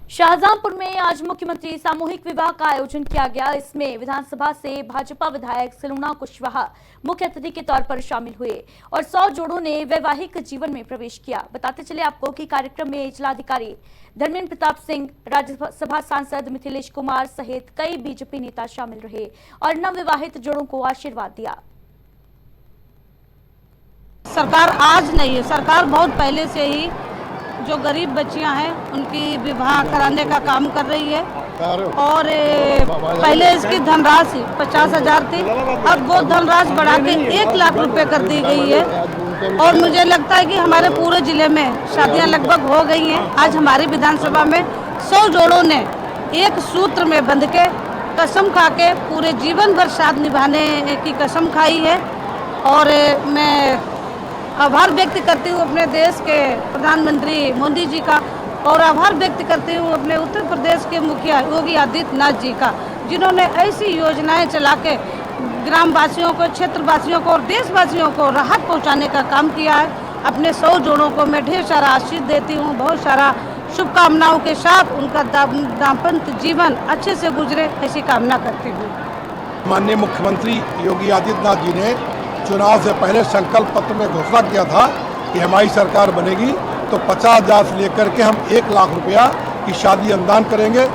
शाहजहांपुर में आज मुख्यमंत्री सामूहिक विवाह का आयोजन किया गया। इसमें विधानसभा से भाजपा विधायक सलूणा कुशवाहा मुख्य अतिथि के तौर पर शामिल हुए और 100 जोड़ों ने वैवाहिक जीवन में प्रवेश किया। बताते चले आपको कि कार्यक्रम में जिलाधिकारी धर्मेंद्र प्रताप सिंह, राज्यसभा सांसद मिथिलेश कुमार सहित कई बीजेपी नेता शामिल रहे और नवविवाहित जोड़ों को आशीर्वाद दिया। सरकार आज नहीं है, सरकार बहुत पहले से ही जो गरीब बच्चियां हैं उनकी विवाह कराने का काम कर रही है और पहले इसकी धनराशि 50,000 थी, अब वो धनराशि बढ़ा के 1 लाख रुपए कर दी गई है। और मुझे लगता है कि हमारे पूरे जिले में शादियां लगभग हो गई हैं। आज हमारी विधानसभा में 100 जोड़ों ने एक सूत्र में बंध के कसम खा के पूरे जीवन भर साथ निभाने की कसम खाई है। और मैं आभार व्यक्त करती हूँ अपने देश के प्रधानमंत्री मोदी जी का और आभार व्यक्त करती हूँ अपने उत्तर प्रदेश के मुखिया योगी आदित्यनाथ जी का, जिन्होंने ऐसी योजनाएं चला के ग्रामवासियों को, क्षेत्रवासियों को और देशवासियों को राहत पहुँचाने का काम किया है। अपने 100 जोड़ों को मैं ढेर सारा आशीष देती हूँ, बहुत सारा शुभकामनाओं के साथ उनका दाम्पत्य जीवन अच्छे से गुजरे ऐसी कामना करती हूँ। माननीय मुख्यमंत्री योगी आदित्यनाथ जी ने चुनाव से पहले संकल्प पत्र में घोषणा किया था कि हमारी सरकार बनेगी तो 50,000 से लेकर के हम 1 लाख रुपया की शादी अनुदान करेंगे।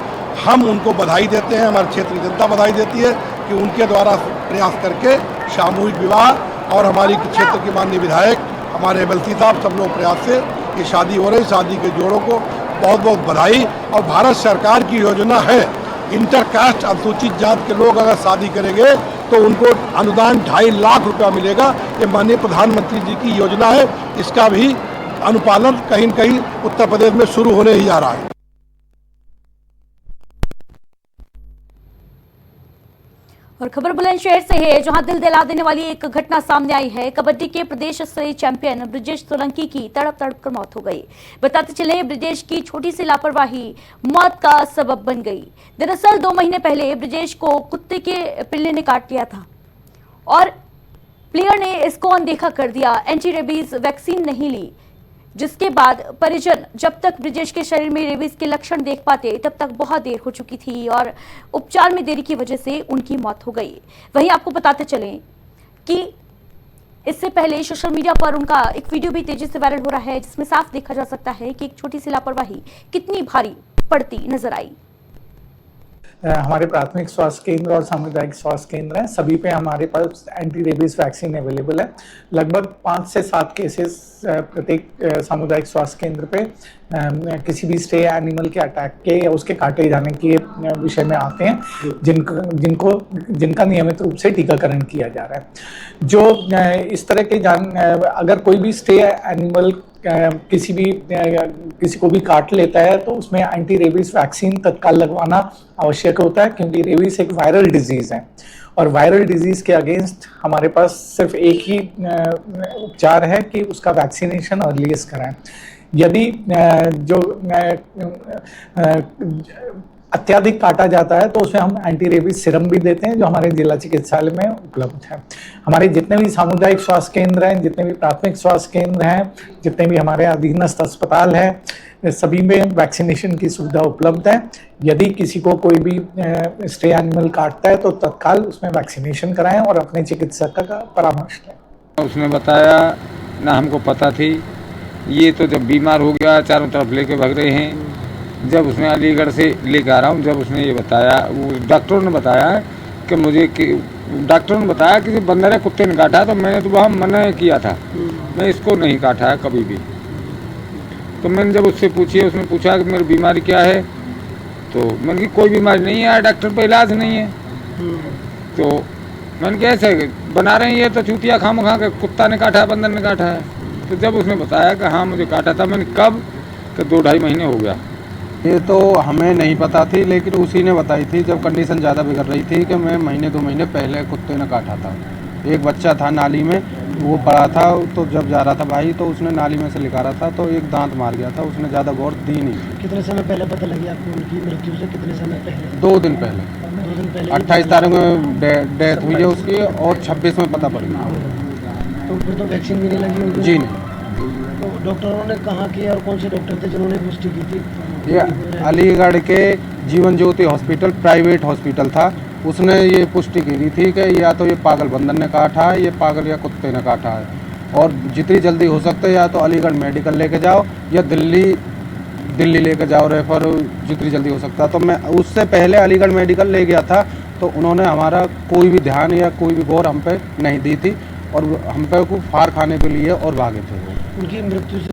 हम उनको बधाई देते हैं, हमारे क्षेत्र की जनता बधाई देती है कि उनके द्वारा प्रयास करके सामूहिक विवाह और हमारी क्षेत्र के माननीय विधायक हमारे एमएलसी साहब सब लोग प्रयास से ये शादी हो रही। शादी के जोड़ों को बहुत बहुत बधाई। और भारत सरकार की योजना है, इंटरकास्ट अनुसूचित जात के लोग अगर शादी करेंगे तो उनको अनुदान 2.5 लाख रुपया मिलेगा। ये माननीय प्रधानमंत्री जी की योजना है, इसका भी अनुपालन कहीं न कहीं उत्तर प्रदेश में शुरू होने ही जा रहा है। और खबर बुलंदशहर से है, जहां दिल दिला देने वाली एक घटना सामने आई है। कबड्डी के प्रदेश स्तरीय चैंपियन ब्रिजेश सोलंकी की तड़प कर मौत हो गई। बताते चले ब्रिजेश की छोटी सी लापरवाही मौत का सबब बन गई। दरअसल 2 महीने पहले ब्रिजेश को कुत्ते के पिल्ले ने काट लिया था और प्लेयर ने इसको अनदेखा कर दिया, एंटी रेबीज वैक्सीन नहीं ली, जिसके बाद परिजन जब तक ब्रिजेश के शरीर में रेबीज के लक्षण देख पाते तब तक बहुत देर हो चुकी थी और उपचार में देरी की वजह से उनकी मौत हो गई। वहीं आपको बताते चलें कि इससे पहले सोशल मीडिया पर उनका एक वीडियो भी तेजी से वायरल हो रहा है, जिसमें साफ देखा जा सकता है कि एक छोटी सी लापरवाही कितनी भारी पड़ती नजर आई। हमारे प्राथमिक स्वास्थ्य केंद्र और सामुदायिक स्वास्थ्य केंद्र हैं, सभी पे हमारे पास एंटी रेबीज वैक्सीन अवेलेबल है। लगभग 5 से 7 केसेस प्रत्येक सामुदायिक स्वास्थ्य केंद्र पे किसी भी स्टे एनिमल के अटैक के या उसके काटे जाने के विषय में आते हैं, जिनका नियमित रूप से टीकाकरण किया जा रहा है। जो इस तरह के अगर कोई भी स्टे एनिमल किसी को भी काट लेता है तो उसमें एंटी रेबीज वैक्सीन तत्काल लगवाना आवश्यक होता है, क्योंकि रेबीज एक वायरल डिजीज़ है और वायरल डिजीज़ के अगेंस्ट हमारे पास सिर्फ एक ही उपचार है कि उसका वैक्सीनेशन अर्लीस्ट कराएं। यदि जो अत्याधिक काटा जाता है तो उसमें हम एंटी रेबीज सिरम भी देते हैं, जो हमारे जिला चिकित्सालय में उपलब्ध है। हमारे जितने भी सामुदायिक स्वास्थ्य केंद्र हैं, जितने भी प्राथमिक स्वास्थ्य केंद्र हैं, जितने भी हमारे अधीनस्थ अस्पताल हैं, सभी में वैक्सीनेशन की सुविधा उपलब्ध है। यदि किसी को कोई भी स्टे एनिमल काटता है तो तत्काल उसमें वैक्सीनेशन कराएं और अपने चिकित्सक का परामर्श लें। उसने बताया ना, हमको पता थी। ये तो जब बीमार हो गया चारों तरफ लेके भाग रहे हैं। जब उसने अलीगढ़ से लेकर आ रहा हूँ, जब उसने ये बताया, वो डॉक्टरों ने बताया कि डॉक्टरों ने बताया कि बंदर है, कुत्ते ने काटा, तो मैंने तो वहाँ मना किया था, मैं इसको नहीं काटा है कभी भी। तो मैंने जब उससे पूछी, उसने पूछा कि मेरी बीमारी क्या है, तो मैंने कि कोई बीमारी नहीं है, डॉक्टर पर इलाज नहीं है। तो मैंने कैसे बना रहे हैं, ये तो चूतिया खाम खा के कुत्ता ने काटा है, बंदर ने काटा है। तो जब उसने बताया कि हाँ मुझे काटा था, मैंने कब कि 2-2.5 महीने हो गया। ये तो हमें नहीं पता थी, लेकिन उसी ने बताई थी जब कंडीशन ज़्यादा बिगड़ रही थी कि मैं 1-2 महीने पहले कुत्ते ने काटा था। एक बच्चा था नाली में, वो पड़ा था, तो जब जा रहा था भाई तो उसने नाली में से निकाला था, तो एक दांत मार गया था, उसने ज़्यादा गौर दी नहीं। कितने समय पहले पता लगी आपको उनकी मृत्यु से? कितने समय पहले? 2 दिन पहले। 28 तारीख में डेथ हुई है उसकी और 26 में पता पड़ गया। तो फिर तो वैक्सीन भी नहीं लगी होगी? जी नहीं। तो डॉक्टरों ने कहा कि और कौन से डॉक्टर थे जिन्होंने पुष्टि की थी? ये अलीगढ़ के Jeevan Jyoti hospital private hospital था, उसने ये पुष्टि की थी कि या तो ये पागल बंदर ने काटा है, ये पागल या कुत्ते ने काटा है, और जितनी जल्दी हो सकता है या तो अलीगढ़ मेडिकल लेके जाओ या दिल्ली लेके जाओ रेफर, जितनी जल्दी हो सकता है। तो मैं उससे पहले अलीगढ़ मेडिकल ले गया था, तो उन्होंने हमारा कोई भी ध्यान या कोई भी गौर हम पे नहीं दी थी, और हम पे को फार खाने के लिए और भागे थे वो। उनकी मृत्यु से